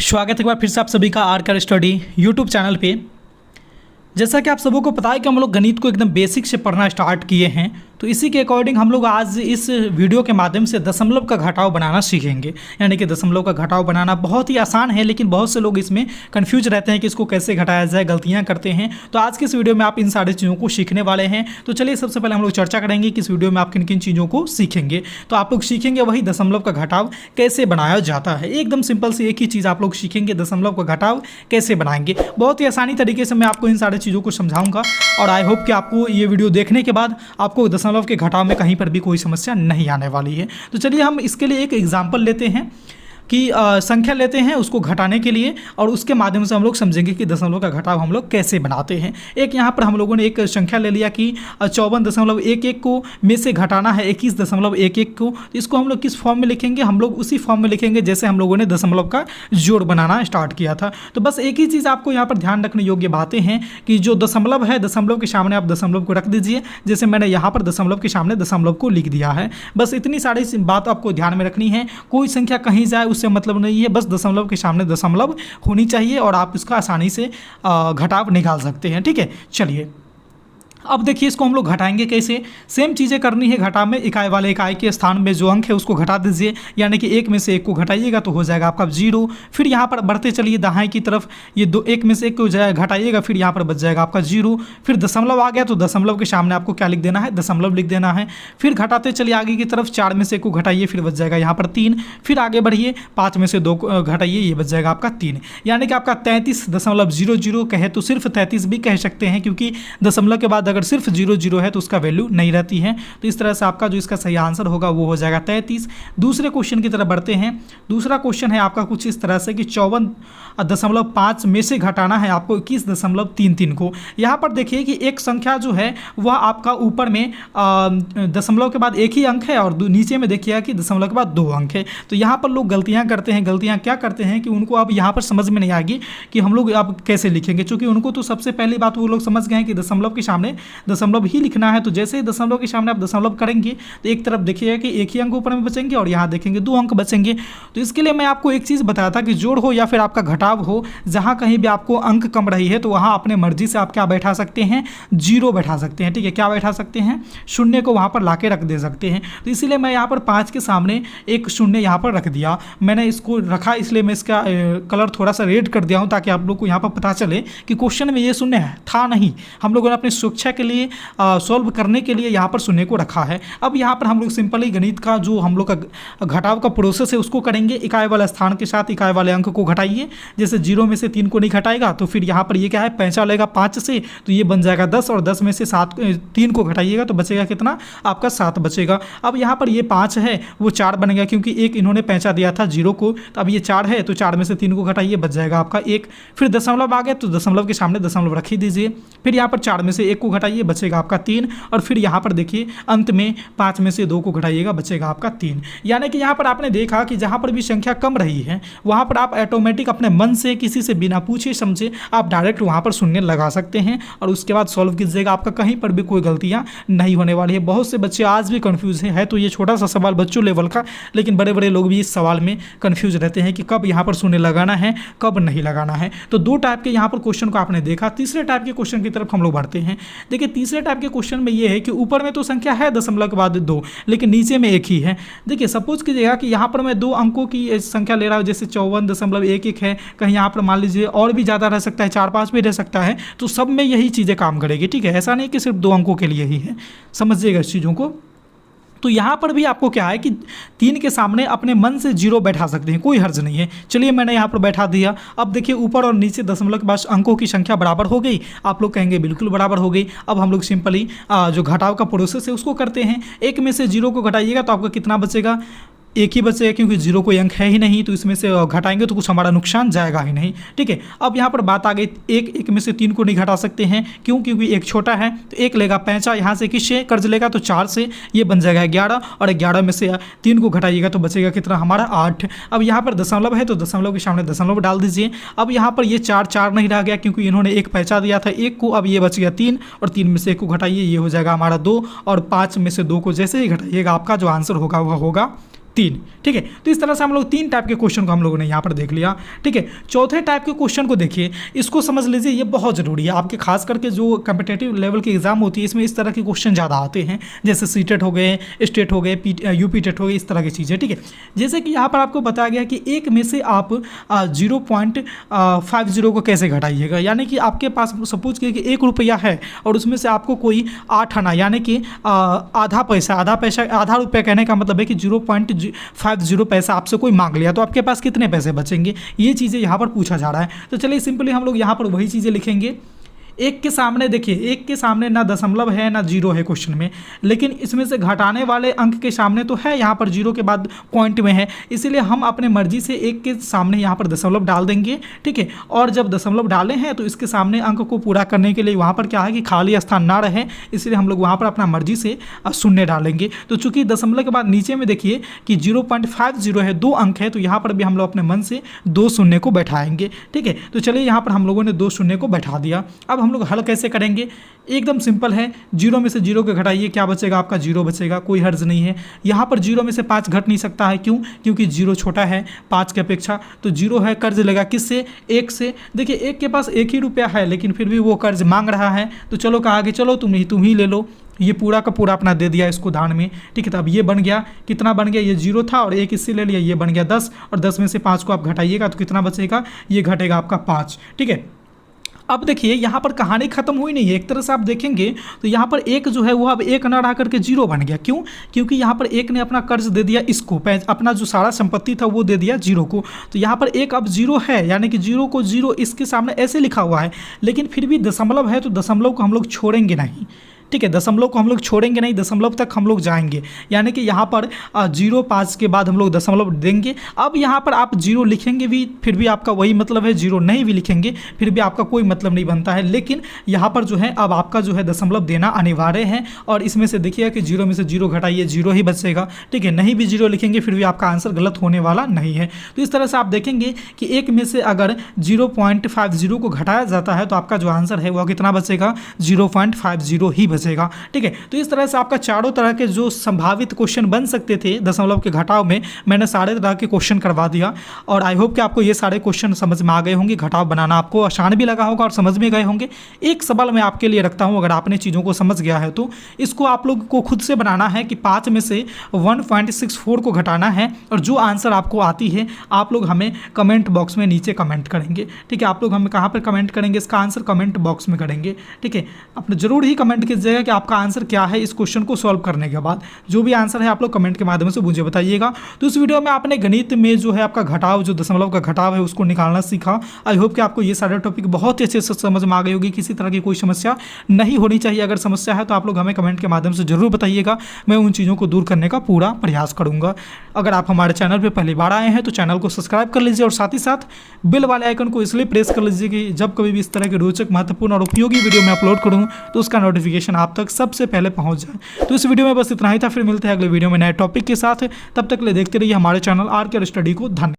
स्वागत है एक बार फिर से आप सभी का आर स्टडी यूट्यूब चैनल पे। जैसा कि आप सबों को पता है कि हम लोग गणित को एकदम बेसिक से पढ़ना स्टार्ट किए हैं, तो इसी के अकॉर्डिंग हम लोग आज इस वीडियो के माध्यम से दशमलव का घटाव बनाना सीखेंगे। यानी कि दशमलव का घटाव बनाना बहुत ही आसान है, लेकिन बहुत से लोग इसमें कन्फ्यूज रहते हैं कि इसको कैसे घटाया जाए, गलतियां करते हैं। तो आज के इस वीडियो में आप इन सारी चीज़ों को सीखने वाले हैं। तो चलिए सबसे पहले हम लोग चर्चा करेंगे कि इस वीडियो में आप किन किन चीज़ों को सीखेंगे। तो आप लोग सीखेंगे वही दशमलव का घटाव कैसे बनाया जाता है। एकदम सिंपल से एक ही चीज़ आप लोग सीखेंगे, दशमलव का घटाव कैसे बनाएंगे। बहुत ही आसानी तरीके से मैं आपको इन सारी चीज़ों को समझाऊंगा और आई होप कि आपको ये वीडियो देखने के बाद आपको दशमलव के घटाव में कहीं पर भी कोई समस्या नहीं आने वाली है। तो चलिए हम इसके लिए एक एग्जाम्पल लेते हैं कि संख्या लेते हैं उसको घटाने के लिए, और उसके माध्यम से हम लोग समझेंगे कि दशमलव का घटाव हम लोग कैसे बनाते हैं। एक यहाँ पर हम लोगों ने एक संख्या ले लिया कि 54.11 को में से घटाना है 21.11 को। इसको हम लोग किस फॉर्म में लिखेंगे? हम लोग उसी फॉर्म में लिखेंगे जैसे हम लोगों ने दशमलव का जोड़ बनाना स्टार्ट किया था। तो बस एक ही चीज़ आपको यहाँ पर ध्यान रखने योग्य बातें हैं कि जो दशमलव है, दशमलव के सामने आप दशमलव को रख दीजिए, जैसे मैंने यहाँ पर दशमलव के सामने दशमलव को लिख दिया है। बस इतनी सारी बात आपको ध्यान में रखनी है। कोई संख्या कहीं जाए उससे मतलब नहीं है, बस दशमलव के सामने दशमलव होनी चाहिए और आप इसका आसानी से घटाव निकाल सकते हैं। ठीक है, चलिए अब देखिए इसको हम लोग घटाएंगे कैसे। सेम चीज़ें करनी है। घटा में इकाई वाले इकाई के स्थान में जो अंक है उसको घटा दीजिए, यानी कि 1 में से 1 को घटाइएगा तो हो जाएगा आपका 0। फिर यहाँ पर बढ़ते चलिए दाएं की तरफ, ये 1 में से 1 को घटाइएगा, फिर यहाँ पर बच जाएगा आपका 0। फिर दशमलव आ गया तो दशमलव के सामने आपको क्या लिख देना है? दशमलव लिख देना है। फिर घटाते चलिए आगे की तरफ, 4 में से 1 को घटाइए, फिर बच जाएगा यहाँ पर 3। फिर आगे बढ़िए, 5 में से 2 को घटाइए, ये बच जाएगा आपका 3। यानी कि आपका 33.00 कहे तो सिर्फ 33 भी कह सकते हैं, क्योंकि दशमलव के बाद अगर सिर्फ 00 है तो उसका वैल्यू नहीं रहती है। तो इस तरह से आपका जो इसका सही आंसर होगा वो हो जाएगा 33। दूसरे क्वेश्चन की तरफ बढ़ते हैं। दूसरा क्वेश्चन है आपका कुछ इस तरह से कि 54.5 में से घटाना है आपको 21.33 को। यहाँ पर देखिए कि एक संख्या जो है वह आपका ऊपर में दशमलव के बाद एक ही अंक है और नीचे में देखिए कि दशमलव के बाद 2 अंक है। तो यहाँ पर लोग गलतियाँ करते हैं। गलतियाँ क्या करते हैं कि उनको अब यहाँ पर समझ में नहीं आएगी कि हम लोग अब कैसे लिखेंगे, क्योंकि उनको तो सबसे पहली बात वो लोग समझ गए हैं कि दशमलव के सामने दशमलव ही लिखना है। तो जैसे ही दशमलव के सामने आप दशमलव करेंगे तो एक तरफ देखिएगा कि एक ही अंक ऊपर में बचेंगे और यहाँ देखेंगे 2 अंक बचेंगे। तो इसके लिए मैं आपको एक चीज़ बताया था कि जोड़ हो या फिर आपका घटाव हो, जहाँ कहीं भी आपको अंक कम रही है तो वहाँ अपने मर्जी से आप क्या बैठा सकते हैं? 0 बैठा सकते हैं। ठीक है, क्या बैठा सकते हैं? शून्य को वहाँ पर ला के रख दे सकते हैं। तो इसीलिए मैं यहाँ पर 5 के सामने एक शून्य यहाँ पर रख दिया। मैंने इसको रखा इसलिए मैं इसका कलर थोड़ा सा रेड कर दिया हूँ, ताकि आप लोग को यहाँ पर पता चले कि क्वेश्चन में ये शून्य था नहीं। हम लोगों ने अपनी सुरक्षा के लिए सॉल्व करने के लिए यहाँ पर शून्य को रखा है। अब यहाँ पर हम लोग सिंपली गणित का जो हम लोग का घटाव का प्रोसेस है उसको करेंगे। इकाई वाले स्थान के साथ इकाई वाले अंक को घटाइए। जैसे 0 में से 3 को नहीं घटाएगा तो फिर यहाँ पर ये क्या है? 5 लेगा 5 से, तो ये बन जाएगा 10, और 10 में से 3 को घटाइएगा तो बचेगा कितना? आपका 7 बचेगा। अब यहाँ पर ये 5 है वो 4 बनेगा, क्योंकि एक इन्होंने 5 दिया था 0 को, तो अब ये 4 है तो 4 में से 3 को घटाइए, बच जाएगा आपका 1। फिर दशमलव आ गया तो दशमलव के सामने दशमलव रख ही दीजिए। फिर यहाँ पर 4 में से 1 को घटाइए, बचेगा आपका 3, और फिर यहाँ पर देखिए अंत में 5 में से 2 को घटाइएगा, बचेगा आपका 3। यानी कि यहाँ पर आपने देखा कि जहाँ पर भी संख्या कम रही है वहाँ पर आप ऑटोमेटिक अपने मन से किसी से बिना पूछे समझे आप डायरेक्ट वहाँ पर शून्य लगा सकते हैं और उसके बाद सॉल्व कीजिएगा। आपका कहीं पर भी कोई गलतियाँ नहीं होने वाली है। बहुत से बच्चे आज भी कन्फ्यूज है तो ये छोटा सा सवाल बच्चों लेवल का, लेकिन बड़े बड़े लोग भी इस सवाल में कन्फ्यूज रहते हैं कि कब यहाँ पर शून्य लगाना है, कब नहीं लगाना है। तो 2 टाइप के यहाँ पर क्वेश्चन को आपने देखा। तीसरे टाइप के क्वेश्चन की तरफ हम लोग बढ़ते हैं। देखिए तीसरे टाइप के क्वेश्चन में ये है कि ऊपर में तो संख्या है दशमलव के बाद 2, लेकिन नीचे में 1 ही है। देखिए सपोज कीजिएगा कि यहाँ पर मैं 2 अंकों की संख्या ले रहा हूँ, जैसे 54.11 है, कहीं यहाँ पर मान लीजिए और भी ज़्यादा रह सकता है, 4-5 भी रह सकता है, तो सब में यही चीज़ें काम करेगी। ठीक है, ऐसा नहीं कि सिर्फ 2 अंकों के लिए ही है, समझिएगा इस चीज़ों को। तो यहाँ पर भी आपको क्या है कि 3 के सामने अपने मन से 0 बैठा सकते हैं, कोई हर्ज नहीं है। चलिए मैंने यहाँ पर बैठा दिया। अब देखिए ऊपर और नीचे दशमलव के बाद अंकों की संख्या बराबर हो गई। आप लोग कहेंगे बिल्कुल बराबर हो गई। अब हम लोग सिंपली जो घटाव का प्रोसेस है उसको करते हैं। 1 में से 0 को घटाइएगा तो आपका कितना बचेगा? 1 ही बचेगा, क्योंकि 0 कोई अंक है ही नहीं, तो इसमें से घटाएंगे तो कुछ हमारा नुकसान जाएगा ही नहीं। ठीक है, अब यहाँ पर बात आ गई 1 में से 3 को नहीं घटा सकते हैं, क्यों? क्योंकि 1 छोटा है, तो 1 लेगा 5, यहाँ से किससे कर्ज लेगा? तो 4 से, ये बन जाएगा 11, और 11 में से 3 को घटाइएगा तो बचेगा कितना? हमारा 8। अब यहाँ पर दशमलव है तो दशमलव के सामने दशमलव डाल दीजिए। अब यहाँ पर ये 4 नहीं रह गया, क्योंकि इन्होंने 1 पैसा दिया था 1 को, अब ये बच गया 3, और 3 में से 1 को घटाइए, ये हो जाएगा हमारा 2, और 5 में से 2 को जैसे ही घटाइएगा आपका जो आंसर होगा वह होगा 3। ठीक है, तो इस तरह से हम लोग 3 टाइप के क्वेश्चन को हम लोगों ने यहाँ पर देख लिया। ठीक है, चौथे टाइप के क्वेश्चन को देखिए, इसको समझ लीजिए, ये बहुत ज़रूरी है आपके खास करके जो कम्पिटेटिव लेवल की एग्जाम होती है, इसमें इस तरह के क्वेश्चन ज़्यादा आते हैं, जैसे सीटेट हो गए, स्टेट हो गए, यूपी टेट हो गए, इस तरह की चीज़ें। ठीक है, जैसे कि यहाँ पर आपको बताया गया कि एक में से आप 0.50 को कैसे घटाइएगा, यानी कि आपके पास सपोज कि 1 रुपया है और उसमें से आपको कोई 8 आना, यानी कि आधा रुपया कहने का मतलब है कि 0.50 पैसा आपसे कोई मांग लिया, तो आपके पास कितने पैसे बचेंगे, ये चीज़ें यहाँ पर पूछा जा रहा है। तो चलिए सिंपली हम लोग यहाँ पर वही चीज़ें लिखेंगे। एक के सामने देखिए, एक के सामने ना दशमलव है ना जीरो है क्वेश्चन में, लेकिन इसमें से घटाने वाले अंक के सामने तो है, यहाँ पर जीरो के बाद पॉइंट में है, इसीलिए हम अपने मर्जी से एक के सामने यहाँ पर दशमलव डाल देंगे। ठीक है, और जब दशमलव डाले हैं तो इसके सामने अंक को पूरा करने के लिए वहाँ पर क्या है कि खाली स्थान ना रहे, इसलिए हम लोग वहाँ पर अपना मर्जी से शून्य डालेंगे। तो चूंकि दशमलव के बाद नीचे में देखिए कि 0.50 है, 2 अंक है, तो यहाँ पर भी हम लोग अपने मन से 2 शून्य को बैठाएंगे। ठीक है, तो चलिए यहाँ पर हम लोगों ने 2 शून्य को बैठा दिया। अब हम लोग हल कैसे करेंगे, एकदम सिंपल है, 0 में से 0 को घटाइए, क्या बचेगा आपका 0 बचेगा, कोई हर्ज नहीं है। यहाँ पर 0 में से 5 घट नहीं सकता है, क्यों, क्योंकि 0 छोटा है 5 के अपेक्षा, तो 0 है, कर्ज लेगा किससे, 1 से। देखिए 1 के पास 1 ही रुपया है, लेकिन फिर भी वो कर्ज मांग रहा है, तो चलो कहा कि चलो तुम ही ले लो, ये पूरा का पूरा अपना दे दिया इसको दान में। ठीक है, तो अब ये बन गया, कितना बन गया, ये 0 था और 1 इससे ले लिया, ये बन गया 10, और 10 में से 5 को आप घटाइएगा तो कितना बचेगा, ये घटेगा आपका 5। ठीक है, अब देखिए यहाँ पर कहानी खत्म हुई नहीं है, एक तरह से आप देखेंगे तो यहाँ पर 1 जो है वो अब 1 ना रह करके 0 बन गया, क्यों, क्योंकि यहाँ पर 1 ने अपना कर्ज दे दिया इसको, अपना जो सारा संपत्ति था वो दे दिया 0 को, तो यहाँ पर 1 अब 0 है, यानी कि 0 को 0 इसके सामने ऐसे लिखा हुआ है, लेकिन फिर भी दशमलव है, तो दशमलव को हम लोग छोड़ेंगे नहीं। ठीक है, दशमलव को हम लोग छोड़ेंगे नहीं, दशमलव तक हम लोग जाएंगे, यानी कि यहाँ पर 0.5 के बाद हम लोग दशमलव देंगे। अब यहाँ पर आप 0 लिखेंगे भी फिर भी आपका वही मतलब है, 0 नहीं भी लिखेंगे फिर भी आपका कोई मतलब नहीं बनता है, लेकिन यहाँ पर जो है अब आपका जो है दशमलव देना अनिवार्य है, और इसमें से देखिएगा कि 0 में से 0 घटाइए, 0 ही बचेगा। ठीक है, नहीं भी 0 लिखेंगे फिर भी आपका आंसर गलत होने वाला नहीं है। तो इस तरह से आप देखेंगे कि 1 में से अगर 0.50 को घटाया जाता है तो आपका जो आंसर है वह कितना बचेगा, 0.50 ही बचेगा। ठीक है, तो इस तरह से आपका चारों तरह के जो संभावित क्वेश्चन बन सकते थे दशमलव के घटाव में, मैंने सारे तरह के क्वेश्चन करवा दिया, और आई होप कि आपको ये सारे क्वेश्चन समझ में आ गए होंगे। घटाव बनाना आपको आसान भी लगा होगा और समझ में गए होंगे। एक सवाल मैं आपके लिए रखता हूँ, अगर आपने चीज़ों को समझ गया है तो इसको आप लोग को खुद से बनाना है कि 5 में से 1.64 को घटाना है, और जो आंसर आपको आती है आप लोग हमें कमेंट बॉक्स में नीचे कमेंट करेंगे। ठीक है, आप लोग हमें कहाँ पर कमेंट करेंगे, इसका आंसर कमेंट बॉक्स में करेंगे। ठीक है, अपने जरूर ही कमेंट कीजिएगा कि आपका आंसर क्या है इस क्वेश्चन को सॉल्व करने के बाद। जो भी आंसर है आप लोग कमेंट के माध्यम से मुझे बताइएगा। तो इस वीडियो में आपने गणित में जो है आपका घटाव, जो दशमलव का घटाव है उसको निकालना सीखा। आई होप कि आपको ये सारे टॉपिक बहुत ही अच्छे से समझ में आ गई होगी, किसी तरह की कोई समस्या नहीं होनी चाहिए। अगर समस्या है तो आप लोग हमें कमेंट के माध्यम से जरूर बताइएगा, मैं उन चीज़ों को दूर करने का पूरा प्रयास करूँगा। अगर आप हमारे चैनल पर पहली बार आए हैं तो चैनल को सब्सक्राइब कर लीजिए, और साथ ही साथ बेल वाले आइकन को इसलिए प्रेस कर लीजिए कि जब कभी भी इस तरह के रोचक, महत्वपूर्ण और उपयोगी वीडियो मैं अपलोड करूँ तो उसका नोटिफिकेशन आप तक सबसे पहले पहुंच जाए। तो इस वीडियो में बस इतना ही था, फिर मिलते हैं अगले वीडियो में नए टॉपिक के साथ। तब तक ले देखते रहिए हमारे चैनल RK स्टडी को। धन्यवाद।